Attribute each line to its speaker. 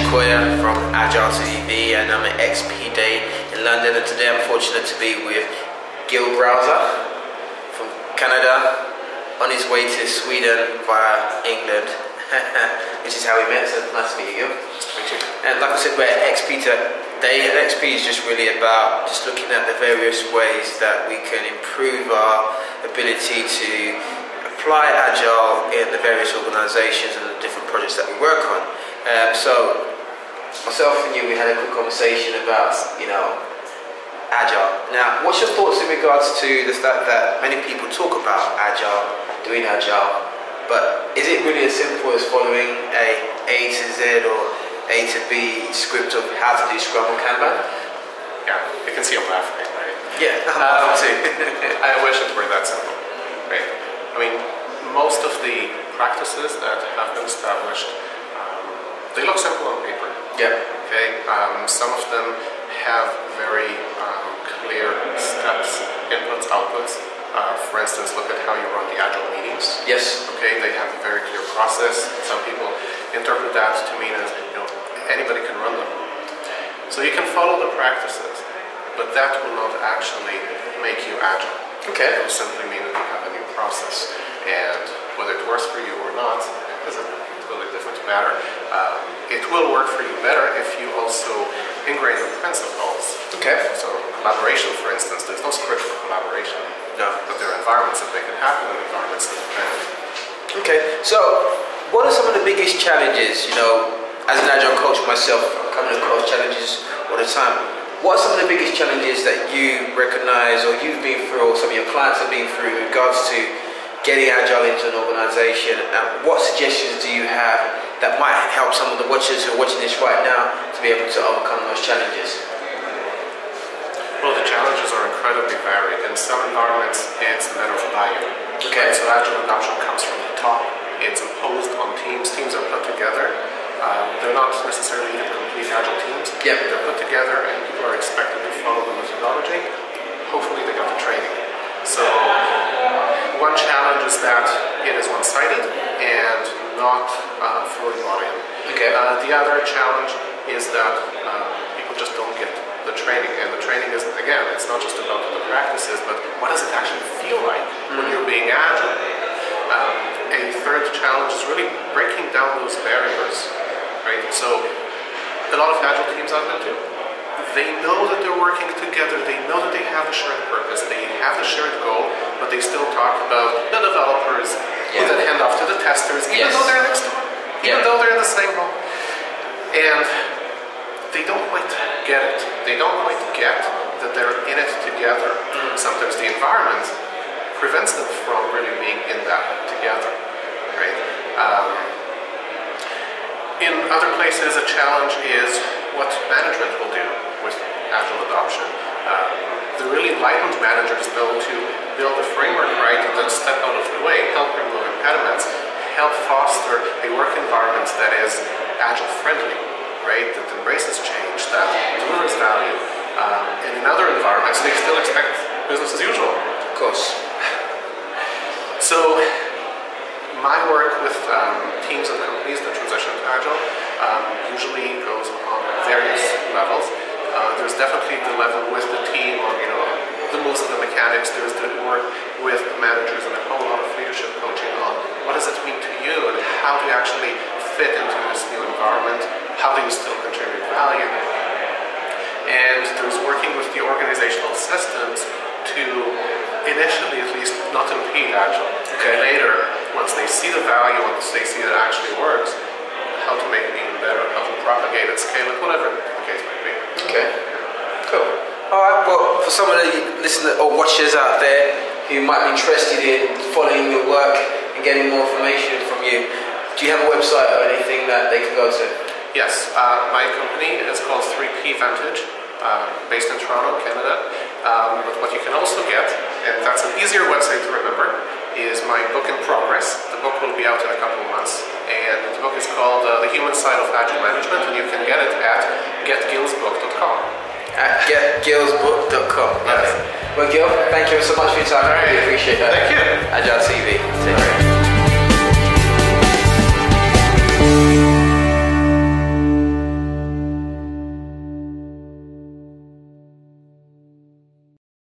Speaker 1: from Agile TV, and I'm at XP Day in London, and today I'm fortunate to be with Gil Broza from Canada on his way to Sweden via England, which is how we met, so nice to meet you, Gil. And like I said, we're at XP Day, and XP is just really about just looking at the various ways that we can improve our ability to apply Agile in the various organizations and the different projects that we work on. So myself and you, we had a good conversation about, Agile. Now, what's your thoughts in regards to the fact that many people talk about Agile, doing Agile, but is it really as simple as following A to Z or A to B script of how to do Scrum or Kanban?
Speaker 2: Yeah, you can see I'm laughing, right?
Speaker 1: Yeah, I'm laughing too.
Speaker 2: I wish it were that simple, right? I mean, most of the practices that have been established, they look simple on paper.
Speaker 1: Yeah.
Speaker 2: Okay. Some of them have very clear steps, inputs, outputs. For instance, look at how you run the Agile meetings.
Speaker 1: Yes.
Speaker 2: Okay. They have a very clear process. Some people interpret that to mean as anybody can run them. So you can follow the practices, but that will not actually make you Agile.
Speaker 1: Okay.
Speaker 2: It will simply mean that you have a new process, and whether it works for you or not is a totally different matter. It will work for you better if you also ingrain the principles.
Speaker 1: Okay.
Speaker 2: So collaboration, for instance, there's no script for collaboration.
Speaker 1: No.
Speaker 2: But there are environments that make it happen and environments that depend.
Speaker 1: Okay, so what are some of the biggest challenges, as an Agile coach myself, I'm coming across challenges all the time. What are some of the biggest challenges that you recognize or you've been through or some of your clients have been through in regards to getting Agile into an organization, and what suggestions do you have that might help some of the watchers who are watching this right now to be able to overcome those challenges?
Speaker 2: Well, the challenges are incredibly varied. In some environments, it's a matter of buy-in.
Speaker 1: Okay.
Speaker 2: So Agile adoption comes from the top. It's imposed on teams. Teams are put together. They're not necessarily even complete Agile teams.
Speaker 1: Yep.
Speaker 2: They're put together and people are expected to follow the methodology. Hopefully they got the training. So one challenge is that it is one-sided and not fully bought in.
Speaker 1: Okay.
Speaker 2: The other challenge is that people just don't get the training, and the training is, again, it's not just about the practices, but what does it actually feel like when you're being Agile? A third challenge is really breaking down those barriers, right? So a lot of Agile teams I've been to, they know that they're working together, they know that they have a shared purpose, they have a shared goal, but they still talk about the developers who then hand off to the testers, even though they're next door, even though they're in the same role. And they don't quite get it. They don't quite get that they're in it together. Sometimes the environment prevents them from really being in that together, right? In other places, a challenge is what management will do with Agile adoption. The really enlightened managers know to build a framework right and then step out of the way, help remove impediments, help foster a work environment that is Agile friendly, right, that embraces change, that delivers value. And in other environments, they still expect business as usual.
Speaker 1: Of course.
Speaker 2: So my work with teams and companies that transition to Agile usually goes on various levels. There's definitely the level with the team on, the moves and the mechanics. There's the work with the managers and a whole lot of leadership coaching on what does it mean to you and how do you actually fit into this new environment? How do you still contribute value? And there's working with the organizational systems to initially at least not impede Agile. Okay. Later, once they see the value, once they see that it actually works, how to make it even better, how to propagate it, scale it, whatever the case might be.
Speaker 1: Okay, cool. Alright, well, for some of the listeners or watchers out there who might be interested in following your work and getting more information from you, do you have a website or anything that they can go to?
Speaker 2: Yes, my company is called 3P Vantage, based in Toronto, Canada. But what you can also get, and that's an easier website to remember, is my book in progress. The book will be out in a couple of months, and the book is called The Human Side of Agile Management, and you can get it at getgilsbook.com.
Speaker 1: At getgilsbook.com. Yes. Well, Gil, thank you so much for your time. I really appreciate that.
Speaker 2: Thank you.
Speaker 1: Agile TV.